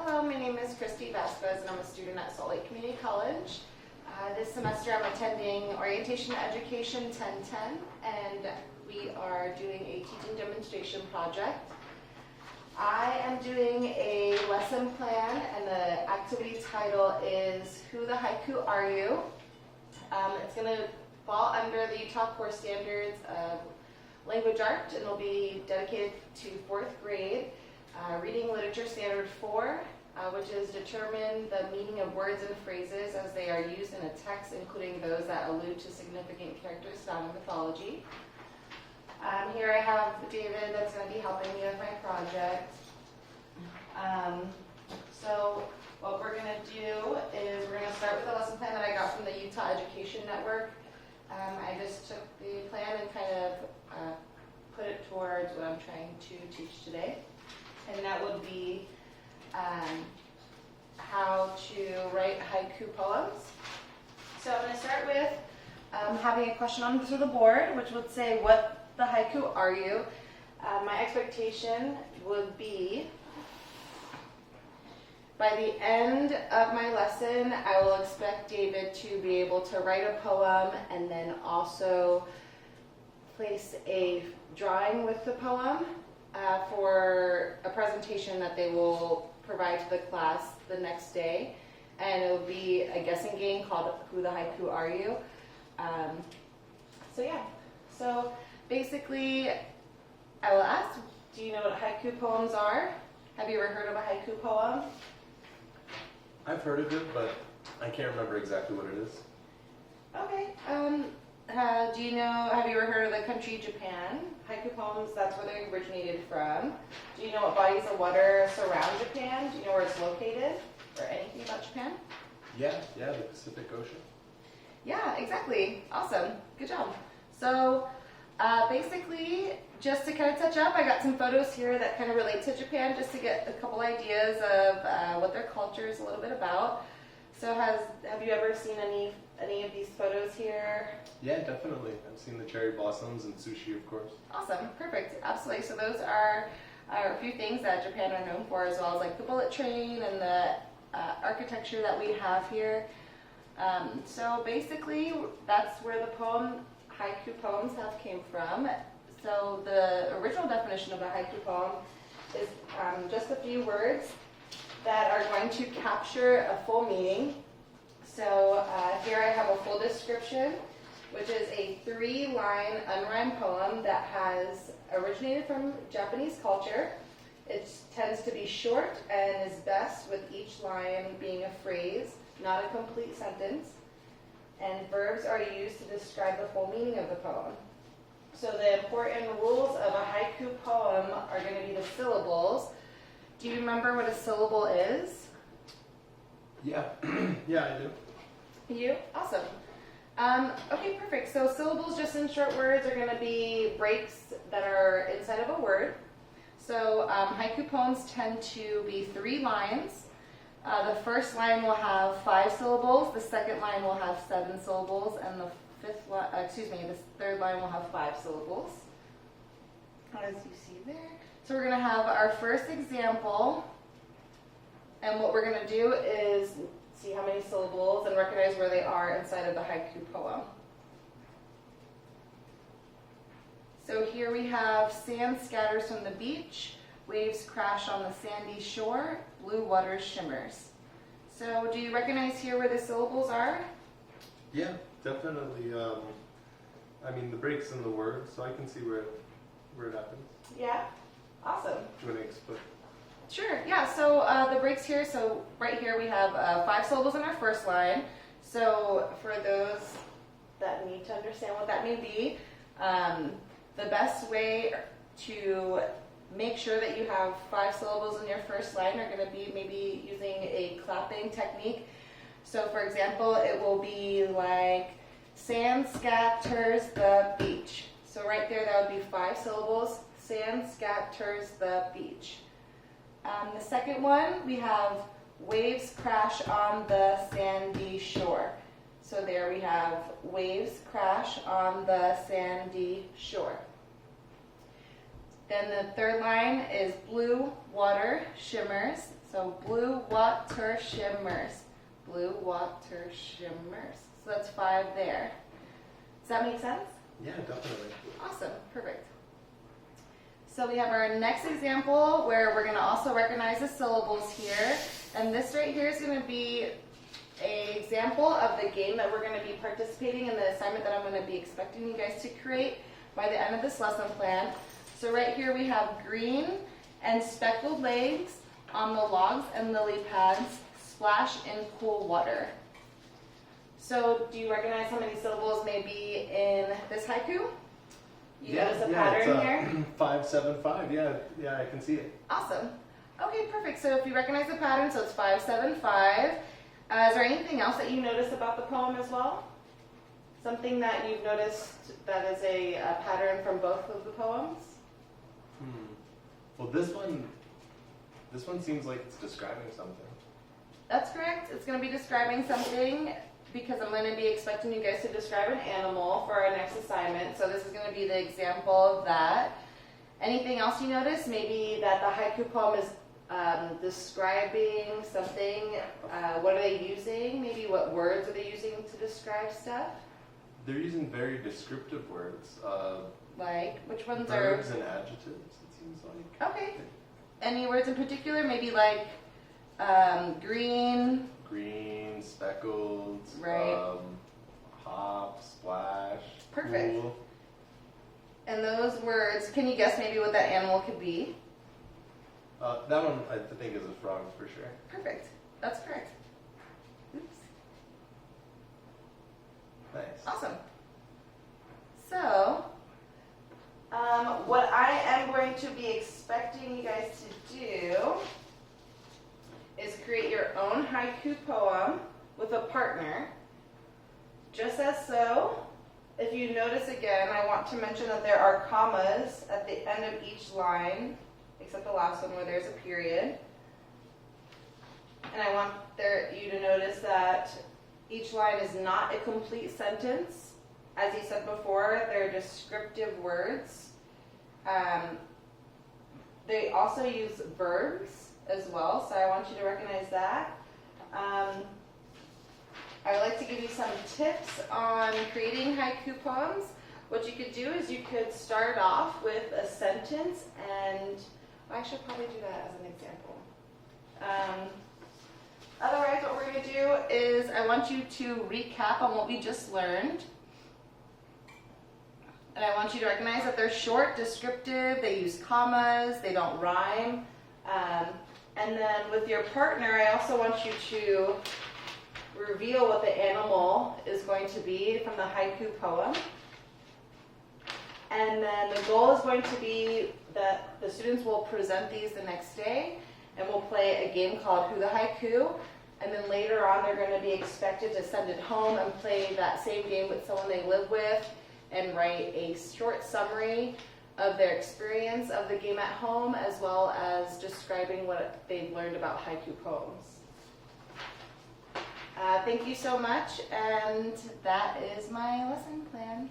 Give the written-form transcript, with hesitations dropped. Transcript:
Hello, my name is Christy Vasquez and I'm a student at Salt Lake Community College. This semester I'm attending Orientation Education 1010 and we are doing a teaching demonstration project. I am doing a lesson plan and the activity title is Who the Haiku Are You? It's going to fall under the Utah Core Standards of Language Art and will be dedicated to 4th grade. Reading Literature Standard 4, which is determine the meaning of words and phrases as they are used in a text, including those that allude to significant characters found in mythology. Here I have David that's going to be helping me with my project. So what we're going to do is we're going to start with a lesson plan that I got from the Utah Education Network. I just took the plan and kind of put it towards what I'm trying to teach today. And that would be how to write haiku poems. So I'm going to start with having a question on the board, which would say, what the haiku are you? My expectation would be, by the end of my lesson, I will expect David to be able to write a poem and then also place a drawing with the poem for a presentation that they will provide to the class the next day. And it will be a guessing game called Who the Haiku Are You? So basically I will ask, do you know what haiku poems are? Have you ever heard of a haiku poem? I've heard of it, but I can't remember exactly what it is. Okay. Do you know, have you ever heard of the country Japan? Haiku poems, that's where they originated from. Do you know what bodies of water surround Japan? Do you know where it's located? Or anything about Japan? Yeah, the Pacific Ocean. Yeah, exactly. Awesome. Good job. So basically, just to kind of touch up, I got some photos here that kind of relate to Japan, just to get a couple ideas of what their culture is a little bit about. So have you ever seen any of these photos here? Yeah, definitely. I've seen the cherry blossoms and sushi, of course. Awesome. Perfect. Absolutely. So those are a few things that Japan are known for, as well as like the bullet train and the architecture that we have here. So basically, that's where the haiku poems have came from. So the original definition of a haiku poem is just a few words that are going to capture a full meaning. So here I have a full description, which is a 3-line unrhymed poem that has originated from Japanese culture. It tends to be short and is best with each line being a phrase, not a complete sentence. And verbs are used to describe the full meaning of the poem. So the important rules of a haiku poem are going to be the syllables. Do you remember what a syllable is? Yeah, I do. You? Awesome. Okay, perfect. So syllables, just in short words, are going to be breaks that are inside of a word. So haiku poems tend to be 3 lines. The first line will have 5 syllables, the second line will have 7 syllables, and the third line will have 5 syllables, as you see there. So we're going to have our first example, and what we're going to do is see how many syllables and recognize where they are inside of the haiku poem. So here we have sand scatters from the beach, waves crash on the sandy shore, blue water shimmers. So do you recognize here where the syllables are? Yeah, definitely. I mean, the breaks in the word, so I can see where it happens. Yeah? Awesome. Do you want to explain? Sure, yeah, so the breaks here, so right here we have 5 syllables in our first line. So for those that need to understand what that may be, the best way to make sure that you have 5 syllables in your first line are going to be maybe using a clapping technique. So for example, it will be like, sand scatters the beach. So right there, that would be 5 syllables, sand scatters the beach. The second one, we have waves crash on the sandy shore. So there we have waves crash on the sandy shore. Then the third line is blue water shimmers. So blue water shimmers. Blue water shimmers. So that's 5 there. Does that make sense? Yeah, definitely. Awesome, perfect. So we have our next example where we're going to also recognize the syllables here. And this right here is going to be an example of the game that we're going to be participating in, the assignment that I'm going to be expecting you guys to create by the end of this lesson plan. So right here we have green and speckled legs on the logs and lily pads splash in cool water. So do you recognize how many syllables may be in this haiku? You notice a pattern here? 5, 7, 5. Yeah, I can see it. Awesome. Okay, perfect. So if you recognize the pattern, so it's 5, 7, 5. Is there anything else that you noticed about the poem as well? Something that you've noticed that is a pattern from both of the poems? Well, this one seems like it's describing something. That's correct. It's going to be describing something because I'm going to be expecting you guys to describe an animal for our next assignment. So this is going to be the example of that. Anything else you notice? Maybe that the haiku poem is describing something. What are they using? Maybe what words are they using to describe stuff? They're using very descriptive words. Like, which ones Verbs and adjectives, it seems like. Okay. Any words in particular? Maybe like green. Green, speckled, Right. hop, splash. Perfect. Cool. And those words, can you guess maybe what that animal could be? That one I think is a frog for sure. Perfect. That's correct. Oops. Nice. Awesome. So, what I am going to be expecting you guys to do is create your own haiku poem with a partner. Just as so, if you notice again, I want to mention that there are commas at the end of each line, except the last one where there's a period. And I want you to notice that each line is not a complete sentence. As he said before, they're descriptive words. They also use verbs as well, so I want you to recognize that. I would like to give you some tips on creating haiku poems. What you could do is you could start off with a sentence, and I should probably do that as an example. Otherwise, what we're going to do is I want you to recap on what we just learned. And I want you to recognize that they're short, descriptive, they use commas, they don't rhyme. And then with your partner, I also want you to reveal what the animal is going to be from the haiku poem. And then the goal is going to be that the students will present these the next day, and we'll play a game called Who the Haiku. And then later on, they're going to be expected to send it home and play that same game with someone they live with and write a short summary of their experience of the game at home, as well as describing what they've learned about haiku poems. Thank you so much, and that is my lesson plan.